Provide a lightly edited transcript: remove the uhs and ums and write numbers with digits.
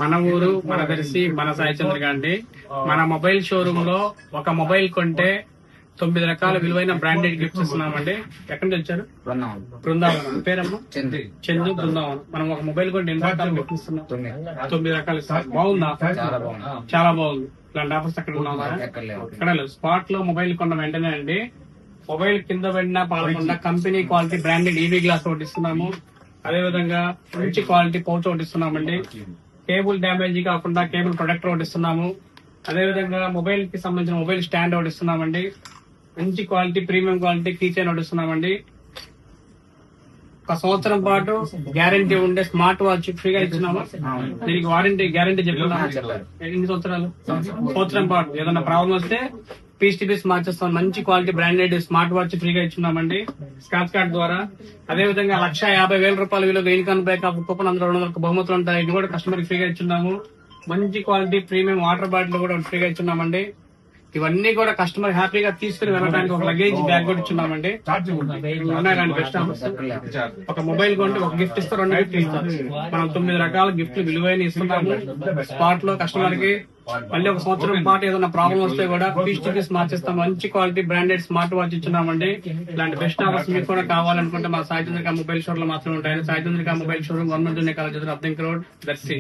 మన ఊరు మన దర్శి మన సాయి చంద్రిక అండి. మన మొబైల్ షోరూమ్ లో ఒక మొబైల్ కొంటే 9 రకాల విలువైన బ్రాండెడ్ గిఫ్ట్స్ ఇస్తున్నామండి. ఎక్కడి నుంచి వచ్చారు? బృందావనం. పేరమ్మా? చందు. బృందావనం. మనం ఒక మొబైల్ కొంటే ఎన్ని రకాల గిఫ్ట్ ఇస్తున్నాం? 9 రకాలు ఇస్తాం. బాగుందా? చాలా బాగుంది. ఇలాంటి ఆఫర్స్ ఎక్కడ ఉన్నామా? ఎక్కడ లేదు. స్పాట్ లో మొబైల్ కొన్న వెంటనే అండి, మొబైల్ కింద పడినా పాలకుండా కంపెనీ క్వాలిటీ బ్రాండెడ్ ఈవీ గ్లాస్ ఒకటి ఇస్తున్నాము. అదే విధంగా మంచి క్వాలిటీ పౌచ్ ఒకటి ఇస్తున్నామండి. కేబుల్ డ్యామేజ్ కాకుండా కేబుల్ ప్రొటెక్టర్ ఒకటి ఇస్తున్నాము. అదే విధంగా మొబైల్ కి సంబంధించిన మొబైల్ స్టాండ్ ఒకటి ఇస్తున్నామండి. మంచి quality premium quality key chain ఒకటి ఇస్తున్నామండి. 1 సంవత్సరం పాటు గ్యారంటీ ఉండే స్మార్ట్ వాచ్ ఫ్రీగా ఇచ్చినాము. దీనికి వారంటీ గ్యారంటీ చెప్తున్నాము. ఎన్ని సంవత్సరాలు? సంవత్సరం పాటు ఏదైనా ప్రాబ్లం వస్తే పీస్ టు పీస్ మార్చేస్తాం. మంచి క్వాలిటీ బ్రాండెడ్ స్మార్ట్ వాచ్ ఫ్రీగా ఇచ్చున్నామండి స్క్రాచ్ కార్డ్ ద్వారా. అదే విధంగా 1,50,000 విలువ ఇన్కమ్ బ్యాక్ కూపన్, అందులో 200 బహుమతులు ఉంటాయి. ఇది కూడా కస్టమర్ ఫ్రీగా ఇచ్చున్నాము. మంచి క్వాలిటీ ప్రీమియం వాటర్ బాటిల్ కూడా ఫ్రీగా ఇచ్చున్నామండి. ఇవన్నీ కూడా కస్టమర్ హ్యాపీగా తీసుకుని వెళ్ళడానికి ఒక లగేజ్ బ్యాగ్ కూడా ఇచ్చున్నామండి. Best offers. ఒక మొబైల్ కొంటే ఒక గిఫ్ట్ ఇస్తారు, 2 గిఫ్ట్ ఇస్తారు. మనం 9 రకాల గిఫ్ట్లు విలువైన ఇస్తున్నాము. స్పాట్ లో కస్టమర్ కి మళ్ళీ 1 సంవత్సరం పాటు ఏదైనా ప్రాబ్లం వస్తే కూడా పీస్ టు పీస్ మార్చేస్తాం. మంచి క్వాలిటీ బ్రాండెడ్ స్మార్ట్ వాచ్ ఇచ్చున్నామండి. ఇలాంటి బెస్ట్ ఆఫర్స్ మీకు కూడా కావాలనుకుంటే మా సాయి చంద్రిక మొబైల్ షోర్ లో మాత్రమే ఉంటాయి. Sai Chandrika mobile showroom 1 college, Abdul road, Darsi.